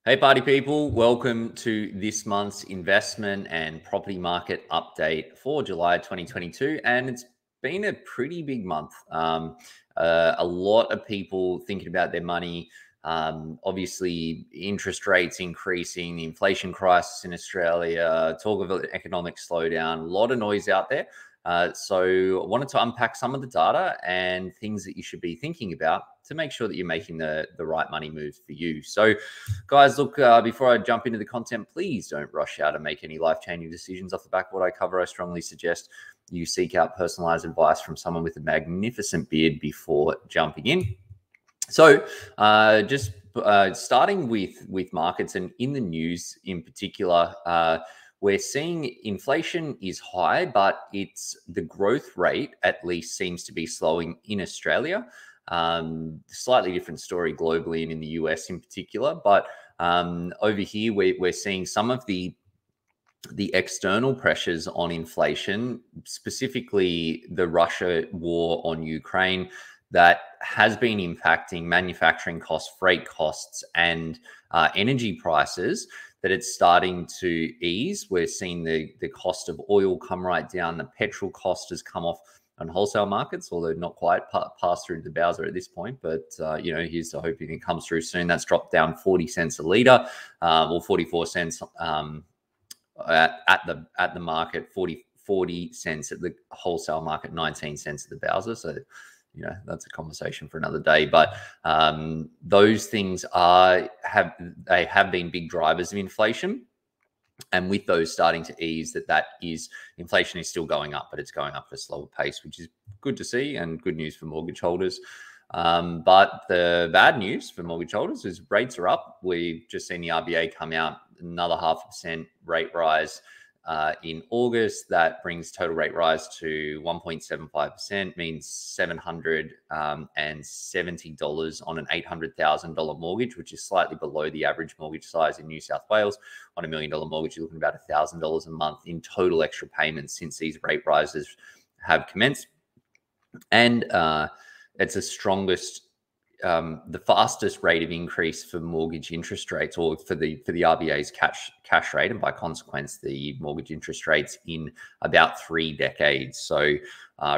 Hey, party people, welcome to this month's investment and property market update for July 2022. And it's been a pretty big month. A lot of people thinking about their money. Obviously, interest rates increasing, the inflation crisis in Australia, talk of an economic slowdown, a lot of noise out there. So I wanted to unpack some of the data and things that you should be thinking about to make sure that you're making the right money moves for you. So guys, look, before I jump into the content, please don't rush out and make any life-changing decisions off the back of what I cover. I strongly suggest you seek out personalized advice from someone with a magnificent beard before jumping in. So just starting with markets and in the news in particular, we're seeing inflation is high, but it's the growth rate at least seems to be slowing in Australia. Slightly different story globally and in the US in particular, but over here we're seeing some of the external pressures on inflation, specifically the Russia war on Ukraine, that has been impacting manufacturing costs, freight costs, and energy prices, that it's starting to ease. We're seeing the cost of oil come right down. The petrol cost has come off on wholesale markets, although not quite passed through to the Bowser at this point. But, here's to hoping it comes through soon. That's dropped down 40 cents a litre, or 44 cents at the market, 40 cents at the wholesale market, 19 cents at the Bowser. So, that's a conversation for another day. But those things have been big drivers of inflation. And with those starting to ease, inflation is still going up, but it's going up at a slower pace, which is good to see and good news for mortgage holders. But the bad news for mortgage holders is rates are up. We've just seen the RBA come out, another 0.5% rate rise in August. That brings total rate rise to 1.75%, means $770 on an $800,000 mortgage, which is slightly below the average mortgage size in New South Wales. On $1 million mortgage, you're looking at about $1,000 a month in total extra payments since these rate rises have commenced. And it's the fastest rate of increase for mortgage interest rates, or for the RBA's cash rate, and by consequence the mortgage interest rates, in about 3 decades. So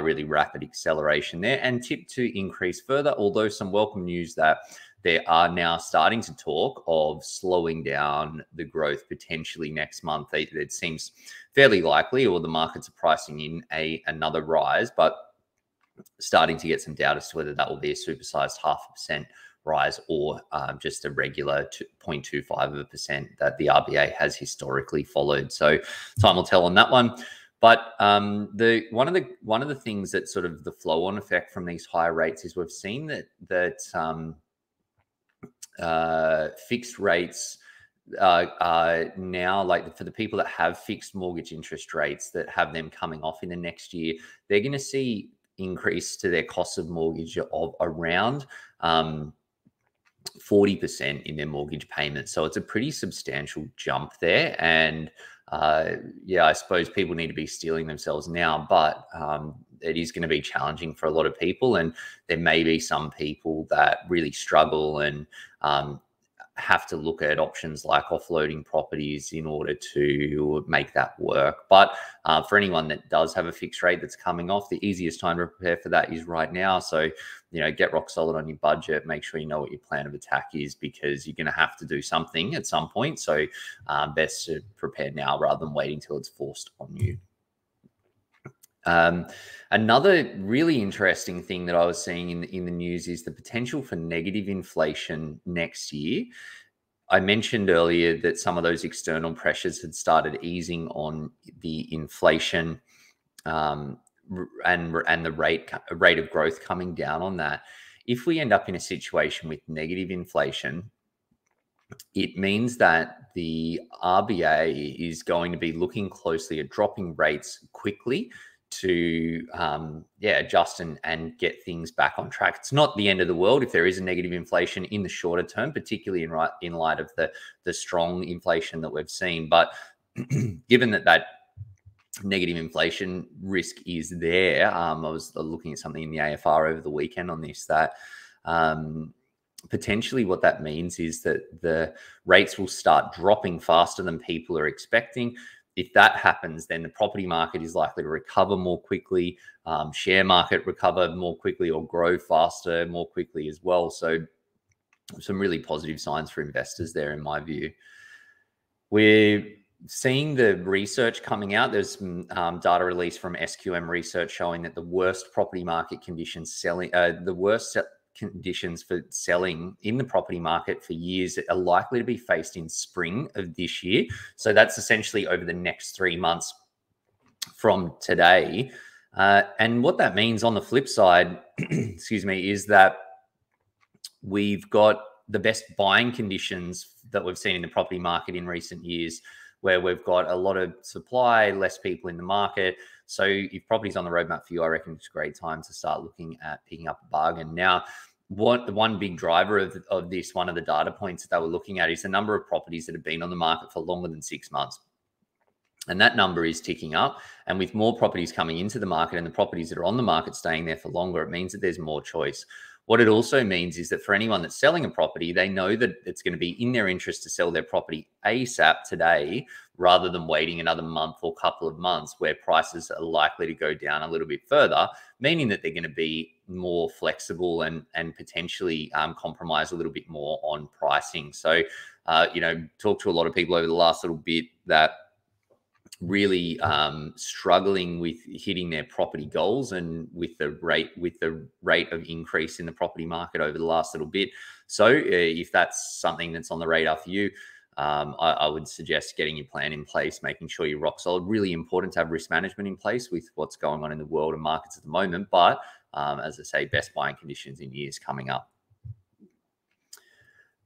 really rapid acceleration there, and tipped to increase further, although some welcome news that they are now starting to talk of slowing down the growth potentially next month. It seems fairly likely, or the markets are pricing in another rise, but starting to get some doubt as to whether that will be a supersized 0.5% rise, or just a regular 0.25% that the RBA has historically followed. So time will tell on that one. But one of the things that sort of the flow-on effect from these higher rates is we've seen that fixed rates are now, like, for the people that have fixed mortgage interest rates that have them coming off in the next year, they're going to see increase to their cost of mortgage of around 40% in their mortgage payments. So it's a pretty substantial jump there. And I suppose people need to be steeling themselves now, but it is going to be challenging for a lot of people. And there may be some people that really struggle and have to look at options like offloading properties in order to make that work. But for anyone that does have a fixed rate that's coming off, the easiest time to prepare for that is right now. So, get rock solid on your budget, make sure you know what your plan of attack is, because you're going to have to do something at some point. So best to prepare now rather than waiting till it's forced on you. Another really interesting thing that I was seeing in the news is the potential for negative inflation next year. I mentioned earlier that some of those external pressures had started easing on the inflation, and the rate of growth coming down on that. If we end up in a situation with negative inflation, it means that the RBA is going to be looking closely at dropping rates quickly to adjust and get things back on track. It's not the end of the world if there is a negative inflation in the shorter term, particularly in light of the strong inflation that we've seen. But given that negative inflation risk is there, I was looking at something in the AFR over the weekend on this, that potentially what that means is that the rates will start dropping faster than people are expecting. If that happens, then the property market is likely to recover more quickly, share market recover more quickly, or grow faster more quickly as well. So some really positive signs for investors there, in my view. We're seeing the research coming out. There's some data released from SQM Research showing that the worst property market conditions conditions for selling in the property market for years are likely to be faced in spring of this year. So that's essentially over the next 3 months from today. And what that means on the flip side, excuse me, is that we've got the best buying conditions that we've seen in the property market in recent years, where we've got a lot of supply, less people in the market. So if property's on the roadmap for you, I reckon it's a great time to start looking at picking up a bargain. Now, one big driver of this, one of the data points that they were looking at, is the number of properties that have been on the market for longer than 6 months. And that number is ticking up. And with more properties coming into the market and the properties that are on the market staying there for longer, it means that there's more choice. What it also means is that for anyone that's selling a property, they know that it's going to be in their interest to sell their property ASAP today, rather than waiting another month or couple of months where prices are likely to go down a little bit further, meaning that they're going to be more flexible and potentially compromise a little bit more on pricing. So, talked to a lot of people over the last little bit that really struggling with hitting their property goals, and with the rate of increase in the property market over the last little bit. So if that's something that's on the radar for you, I would suggest getting your plan in place, making sure you're rock solid. Really important to have risk management in place with what's going on in the world and markets at the moment. But as I say, best buying conditions in years coming up.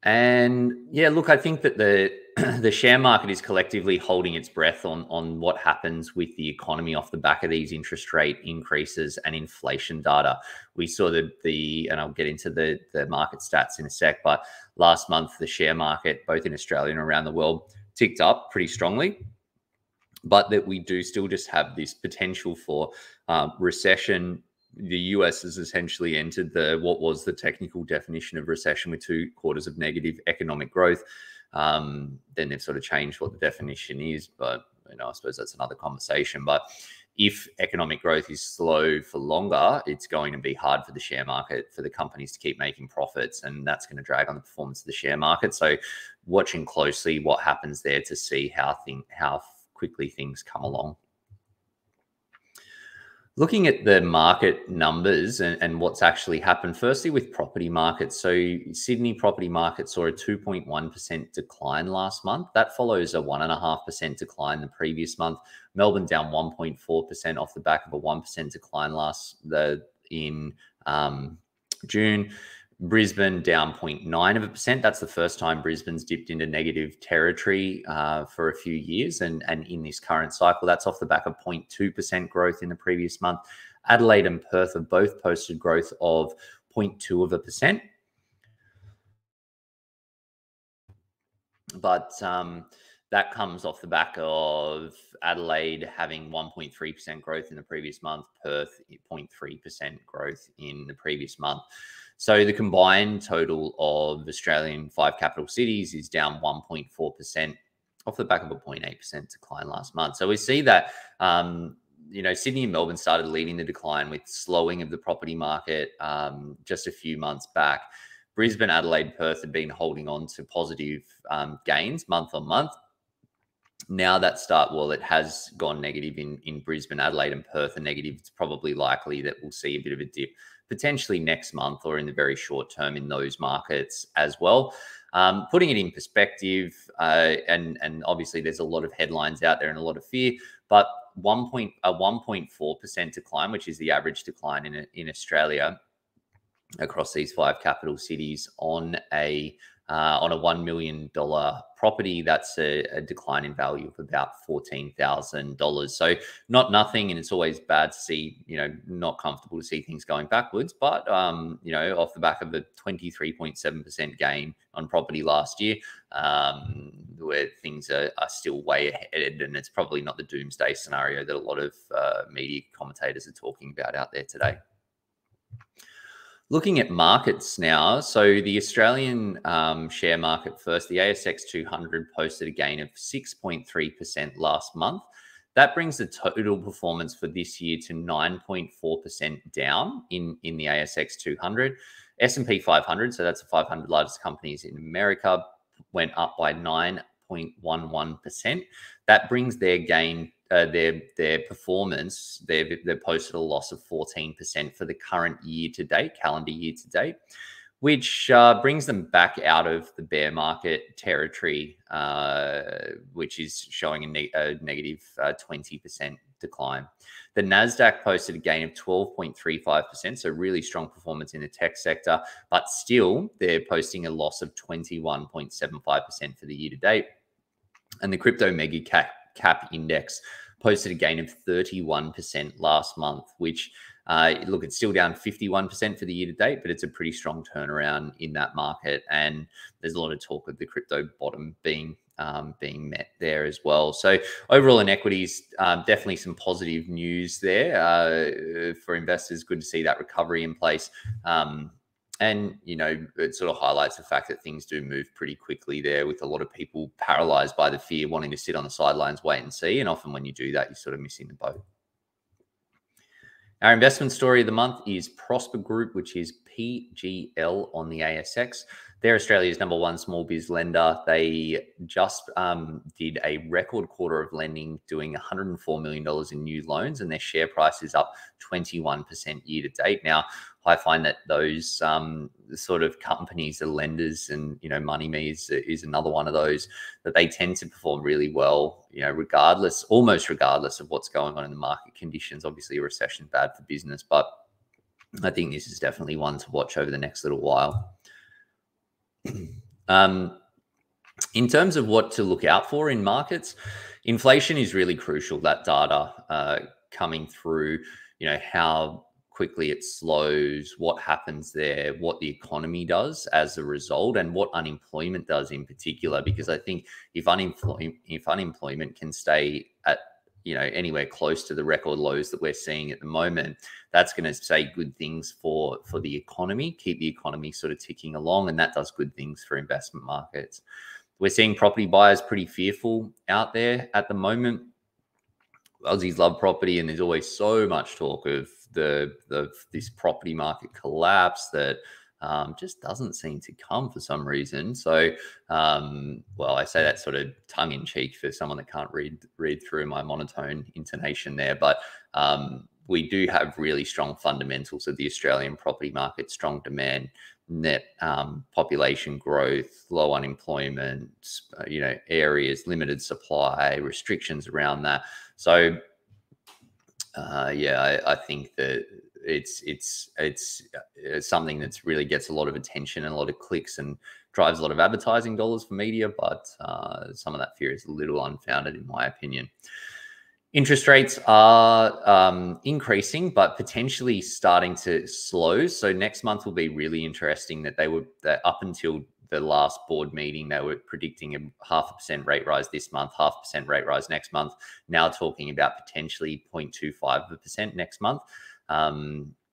And yeah, look, I think that the share market is collectively holding its breath on what happens with the economy off the back of these interest rate increases and inflation data. We saw and I'll get into the market stats in a sec, but last month, the share market, both in Australia and around the world, ticked up pretty strongly. But that we do still just have this potential for recession. The US has essentially entered what was the technical definition of recession, with 2 quarters of negative economic growth. Then they've sort of changed what the definition is, but I suppose that's another conversation. But if economic growth is slow for longer, it's going to be hard for the share market, for the companies to keep making profits, and that's going to drag on the performance of the share market. So watching closely what happens there to see how quickly things come along. Looking at the market numbers and what's actually happened, firstly with property markets. So Sydney property market saw a 2.1% decline last month. That follows a 1.5% decline the previous month. Melbourne down 1.4% off the back of a 1% decline in June. Brisbane down 0.9%. That's the first time Brisbane's dipped into negative territory for a few years. And in this current cycle, that's off the back of 0.2% growth in the previous month. Adelaide and Perth have both posted growth of 0.2%. But that comes off the back of Adelaide having 1.3% growth in the previous month, Perth 0.3% growth in the previous month. So the combined total of Australian 5 capital cities is down 1.4% off the back of a 0.8% decline last month. So we see that, Sydney and Melbourne started leading the decline with slowing of the property market just a few months back. Brisbane, Adelaide, Perth have been holding on to positive gains month on month. Now it has gone negative in Brisbane, Adelaide and Perth are negative. It's probably likely that we'll see a bit of a dip potentially next month or in the very short term in those markets as well. Putting it in perspective, and obviously there's a lot of headlines out there and a lot of fear, but a 1.4% decline, which is the average decline in Australia across these 5 capital cities on a $1 million property, that's a decline in value of about $14,000. So not nothing, and it's always bad to see, not comfortable to see things going backwards. But off the back of a 23.7% gain on property last year, where things are still way ahead, and it's probably not the doomsday scenario that a lot of media commentators are talking about out there today. Looking at markets now, so the Australian share market first, the ASX 200 posted a gain of 6.3% last month. That brings the total performance for this year to 9.4% down in the ASX 200. S&P 500, so that's the 500 largest companies in America, went up by 9.11%. That brings their gain, their performance. They've posted a loss of 14% for the current year to date, calendar year to date, which brings them back out of the bear market territory, which is showing a negative 20% decline. The NASDAQ posted a gain of 12.35%, so really strong performance in the tech sector, but still they're posting a loss of 21.75% for the year to date. And the crypto mega cap index posted a gain of 31% last month, which look, it's still down 51% for the year to date, but it's a pretty strong turnaround in that market. And there's a lot of talk of the crypto bottom being met there as well. So overall in equities, definitely some positive news there for investors. Good to see that recovery in place. And, you know, it sort of highlights the fact that things do move pretty quickly there, with a lot of people paralyzed by the fear, wanting to sit on the sidelines, wait and see. And often when you do that, you're sort of missing the boat. Our investment story of the month is Prosper Group, which is PGL on the ASX. They're Australia's #1 small biz lender. They just did a record quarter of lending, doing $104 million in new loans, and their share price is up 21% year to date. Now, I find that those sort of companies, the lenders, and MoneyMe is another one of those, that they tend to perform really well, almost regardless of what's going on in the market conditions. Obviously, a recession bad for business, but I think this is definitely one to watch over the next little while. In terms of what to look out for in markets, inflation is really crucial. That data coming through, how quickly it slows, what happens there, what the economy does as a result, and what unemployment does in particular. Because I think if unemployment can stay at anywhere close to the record lows that we're seeing at the moment, that's going to say good things for the economy, keep the economy sort of ticking along, and that does good things for investment markets. We're seeing property buyers pretty fearful out there at the moment. Aussies love property, and there's always so much talk of this property market collapse that just doesn't seem to come for some reason. So, well, I say that sort of tongue in cheek for someone that can't read through my monotone intonation there, but we do have really strong fundamentals of the Australian property market: strong demand, net population growth, low unemployment, areas, limited supply, restrictions around that. So, yeah, I think that it's something that's really gets a lot of attention and a lot of clicks and drives a lot of advertising dollars for media, but some of that fear is a little unfounded in my opinion. Interest rates are increasing, but potentially starting to slow. So next month will be really interesting. That up until the last board meeting, they were predicting a 0.5% rate rise this month, 0.5% rate rise next month. Now talking about potentially 0.25% next month.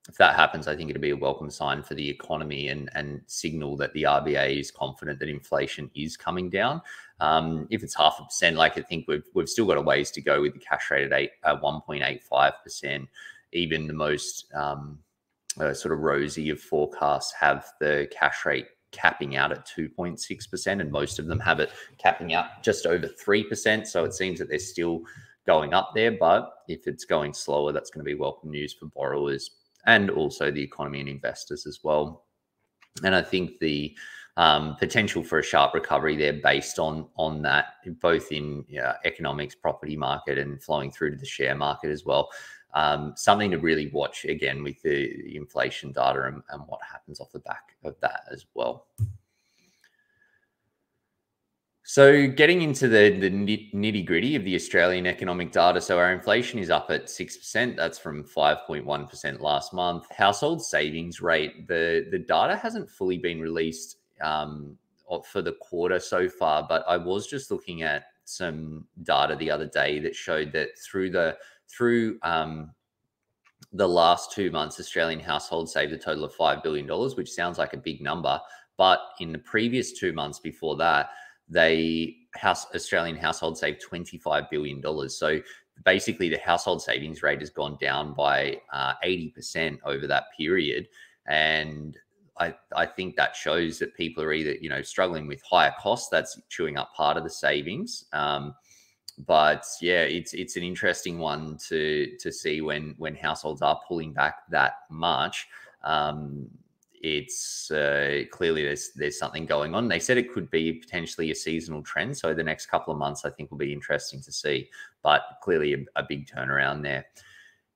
If that happens, I think it'll be a welcome sign for the economy and signal that the RBA is confident that inflation is coming down. If it's 0.5%, like I think we've still got a ways to go with the cash rate at 1.85%. Even the most sort of rosy of forecasts have the cash rate capping out at 2.6%, and most of them have it capping out just over 3%. So it seems that they're still going up there, but if it's going slower, that's going to be welcome news for borrowers and also the economy and investors as well. And I think the potential for a sharp recovery there based on that, both in economics, property market, and flowing through to the share market as well. Something to really watch again with the inflation data and what happens off the back of that as well. So getting into the nitty gritty of the Australian economic data. So our inflation is up at 6%. That's from 5.1% last month. Household savings rate, the data hasn't fully been released for the quarter so far, but I was just looking at some data the other day that showed that through the last 2 months, Australian households saved a total of $5 billion, which sounds like a big number. But in the previous 2 months before that, Australian households saved $25 billion. So basically, the household savings rate has gone down by 80% over that period. And I think that shows that people are either, struggling with higher costs, that's chewing up part of the savings. But yeah, it's an interesting one to see when households are pulling back that much. It's clearly there's something going on. They said it could be potentially a seasonal trend, so the next couple of months I think will be interesting to see. But clearly a big turnaround there.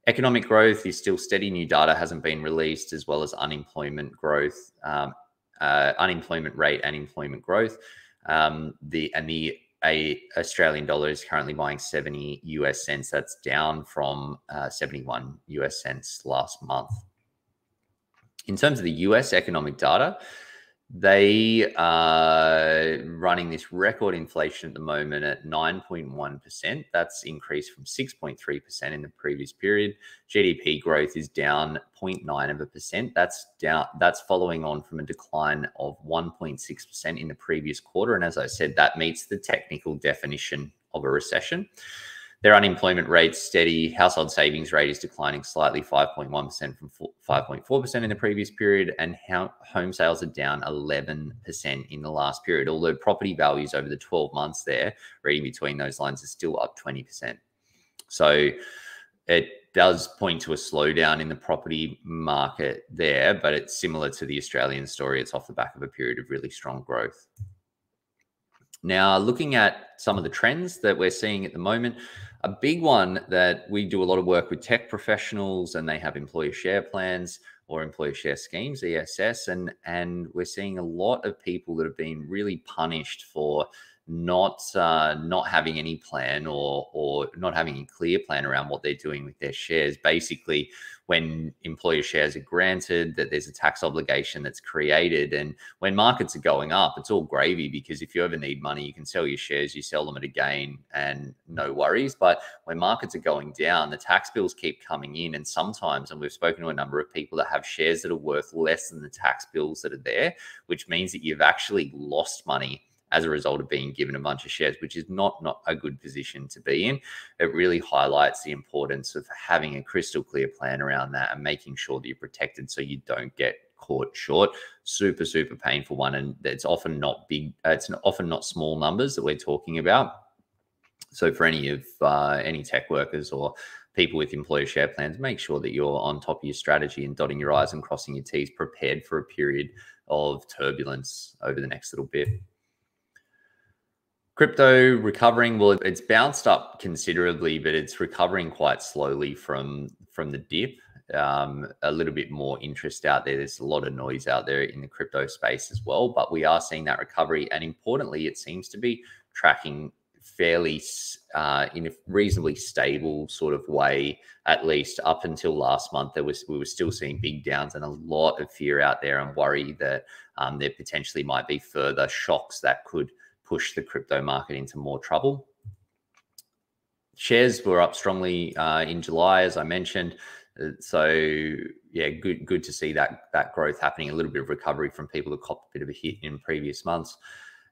Economic growth is still steady. New data hasn't been released, as well as unemployment growth, unemployment rate, and employment growth. The Australian dollar is currently buying 70 US cents. That's down from 71 US cents last month. In terms of the US economic data, they are running this record inflation at the moment at 9.1%. That's increased from 6.3% in the previous period. GDP growth is down 0.9%. That's following on from a decline of 1.6% in the previous quarter. And as I said, that meets the technical definition of a recession. Their unemployment rate's steady. Household savings rate is declining slightly, 5.1% from 5.4% in the previous period. And home sales are down 11% in the last period. Although property values over the 12 months there, reading between those lines, is still up 20%. So it does point to a slowdown in the property market there, but it's similar to the Australian story. It's off the back of a period of really strong growth. Now, looking at some of the trends that we're seeing at the moment, a big one that we do a lot of work with tech professionals, and they have employer share plans or employer share schemes, ESS, and we're seeing a lot of people that have been really punished for not having any plan or not having a clear plan around what they're doing with their shares. Basically, when employer shares are granted, that there's a tax obligation that's created. And when markets are going up, it's all gravy, because if you ever need money, you can sell your shares, you sell them at a gain and no worries. But when markets are going down, the tax bills keep coming in. And sometimes, and we've spoken to a number of people that have shares that are worth less than the tax bills that are there, which means that you've actually lost money as a result of being given a bunch of shares, which is not a good position to be in. It really highlights the importance of having a crystal clear plan around that and making sure that you're protected so you don't get caught short. Super, super painful one. And it's often not big, it's often not small numbers that we're talking about. So for any tech workers or people with employer share plans, make sure that you're on top of your strategy and dotting your I's and crossing your T's, prepared for a period of turbulence over the next little bit. Crypto recovering, well, it's bounced up considerably, but it's recovering quite slowly from the dip. A little bit more interest out there. There's a lot of noise out there in the crypto space as well, but we are seeing that recovery. And importantly, it seems to be tracking fairly in a reasonably stable sort of way, at least up until last month. We were still seeing big downs and a lot of fear out there and worry that there potentially might be further shocks that could push the crypto market into more trouble. Shares were up strongly in July, as I mentioned. So yeah, good to see that growth happening. A little bit of recovery from people who copped a bit of a hit in previous months.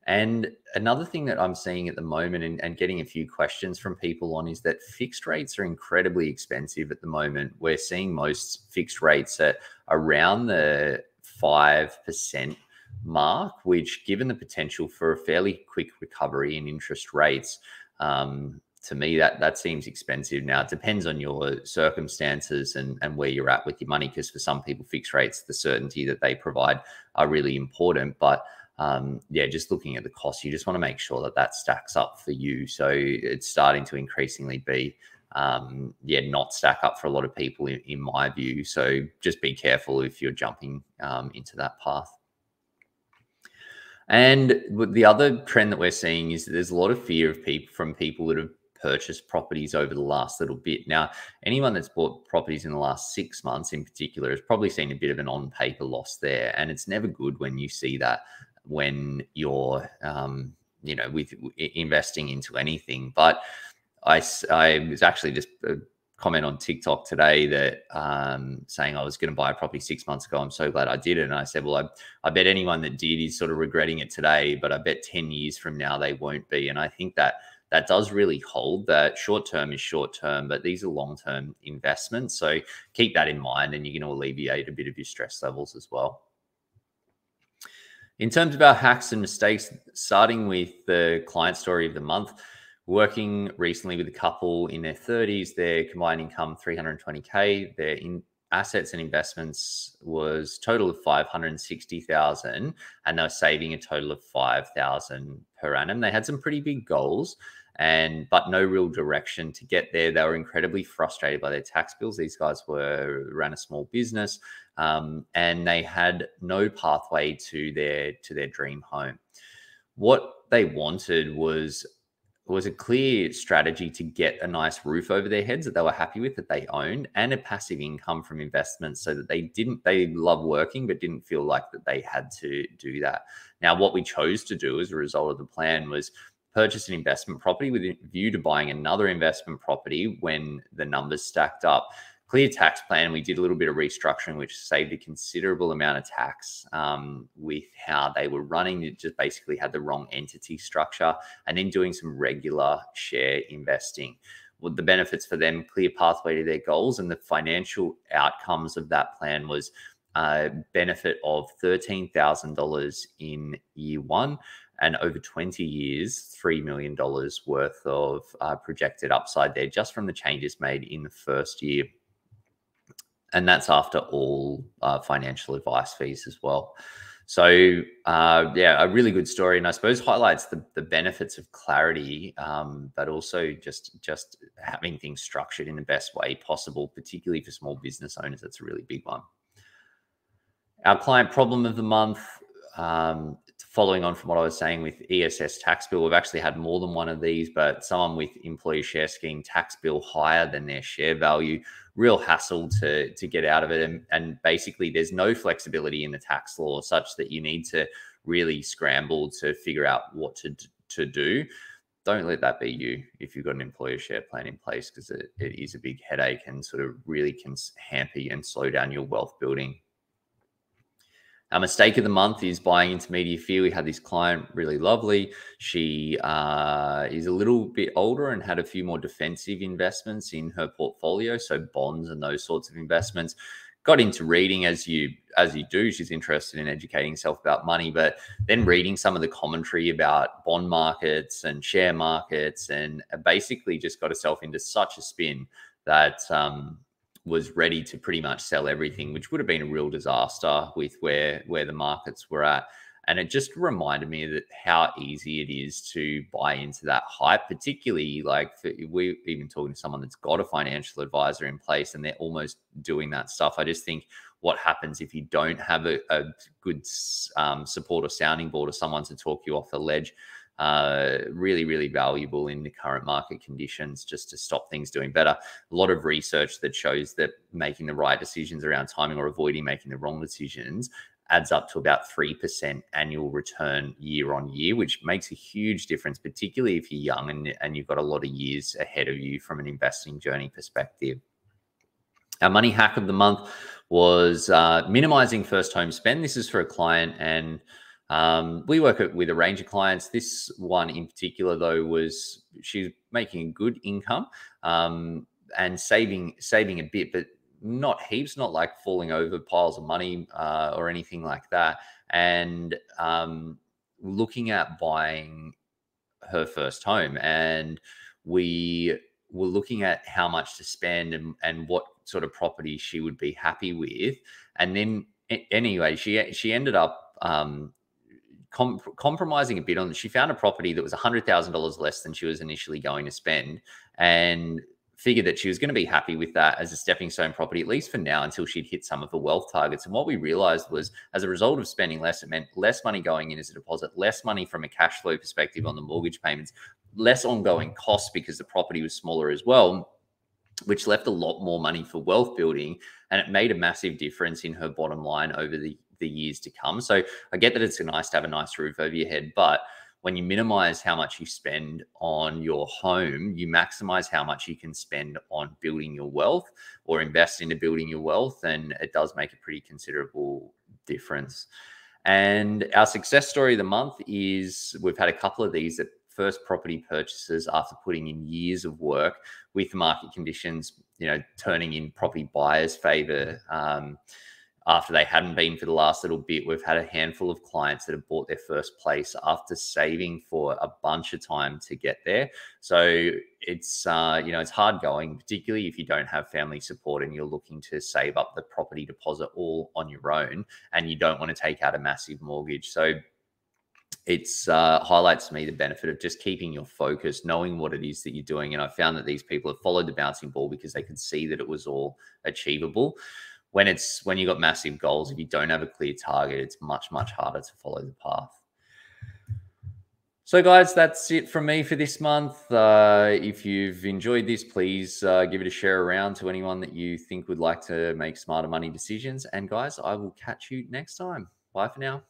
And another thing that I'm seeing at the moment and getting a few questions from people on is that fixed rates are incredibly expensive at the moment. We're seeing most fixed rates at around the 5% mark, which, given the potential for a fairly quick recovery in interest rates, to me that seems expensive. Now, it depends on your circumstances and where you're at with your money, because for some people, fixed rates, the certainty that they provide, are really important. But yeah, just looking at the cost, you just want to make sure that stacks up for you. So it's starting to increasingly be not stack up for a lot of people in my view. So just be careful if you're jumping into that path. And the other trend that we're seeing is that there's a lot of fear from people that have purchased properties over the last little bit. Now, anyone that's bought properties in the last 6 months in particular has probably seen a bit of an on-paper loss there. And it's never good when you see that when you're, with investing into anything. But I was actually just comment on TikTok today that saying I was going to buy a property 6 months ago. I'm so glad I did it. And I said, well, I bet anyone that did is sort of regretting it today, but I bet 10 years from now they won't be. And I think that that does really hold, that short term is short term, but these are long term investments. So keep that in mind, and you're going to alleviate a bit of your stress levels as well. In terms of our hacks and mistakes, starting with the client story of the month, working recently with a couple in their 30s, their combined income 320K, their assets and investments was total of 560,000, and they were saving a total of 5,000 per annum. They had some pretty big goals, but no real direction to get there. They were incredibly frustrated by their tax bills. These guys ran a small business, and they had no pathway to their dream home. What they wanted was a clear strategy to get a nice roof over their heads that they were happy with, that they owned, and a passive income from investments, so that they love working but didn't feel like that they had to do that. Now, what we chose to do as a result of the plan was purchase an investment property with a view to buying another investment property when the numbers stacked up. Clear tax plan. We did a little bit of restructuring, which saved a considerable amount of tax with how they were running. It just basically had the wrong entity structure, and then doing some regular share investing. Well, the benefits for them, clear pathway to their goals, and the financial outcomes of that plan was a benefit of $13,000 in year one, and over 20 years, $3 million worth of projected upside there just from the changes made in the first year. And that's after all financial advice fees as well. So yeah, a really good story, and I suppose highlights the benefits of clarity, but also just having things structured in the best way possible, particularly for small business owners. That's a really big one. Our client problem of the month, following on from what I was saying with ESS tax bill, we've actually had more than one of these, but someone with employee share scheme tax bill higher than their share value. Real hassle to get out of it. And basically there's no flexibility in the tax law such that you need to really scramble to figure out what to do. Don't let that be you if you've got an employer share plan in place, because it is a big headache and sort of really can hamper and slow down your wealth building. Our mistake of the month is buying into media fear. We had this client, really lovely. She is a little bit older and had a few more defensive investments in her portfolio, so bonds and those sorts of investments. Got into reading as you do. She's interested in educating herself about money, but then reading some of the commentary about bond markets and share markets, and basically just got herself into such a spin that was ready to pretty much sell everything, which would have been a real disaster with where the markets were at. And it just reminded me that how easy it is to buy into that hype, particularly like we're even talking to someone that's got a financial advisor in place and they're almost doing that stuff. I just think what happens if you don't have a good support or sounding board or someone to talk you off the ledge. Really, really valuable in the current market conditions, just to stop things doing better. A lot of research that shows that making the right decisions around timing or avoiding making the wrong decisions adds up to about 3% annual return year on year, which makes a huge difference, particularly if you're young and you've got a lot of years ahead of you from an investing journey perspective. Our money hack of the month was minimizing first home spend. This is for a client, and we work with a range of clients. This one in particular, though, she's making a good income and saving a bit, but not heaps, not like falling over piles of money or anything like that. And looking at buying her first home, and we were looking at how much to spend and what sort of property she would be happy with. And then anyway, she ended up compromising a bit on. She found a property that was $100,000 less than she was initially going to spend, and figured that she was going to be happy with that as a stepping stone property, at least for now, until she'd hit some of the wealth targets. And what we realized was, as a result of spending less, it meant less money going in as a deposit, less money from a cash flow perspective on the mortgage payments, less ongoing costs because the property was smaller as well, which left a lot more money for wealth building. And it made a massive difference in her bottom line over the years to come. So I get that it's nice to have a nice roof over your head, but when you minimize how much you spend on your home, you maximize how much you can spend on building your wealth or invest into building your wealth. And it does make a pretty considerable difference. And our success story of the month is we've had a couple of these that first property purchases after putting in years of work with market conditions, turning in property buyers' favor after they hadn't been for the last little bit. We've had a handful of clients that have bought their first place after saving for a bunch of time to get there. So it's it's hard going, particularly if you don't have family support and you're looking to save up the property deposit all on your own and you don't want to take out a massive mortgage. So it's highlights to me the benefit of just keeping your focus, knowing what it is that you're doing. And I found that these people have followed the bouncing ball because they could see that it was all achievable. When you got massive goals, if you don't have a clear target, it's much, much harder to follow the path. So guys, that's it from me for this month. If you've enjoyed this, please give it a share around to anyone that you think would like to make smarter money decisions. And guys, I will catch you next time. Bye for now.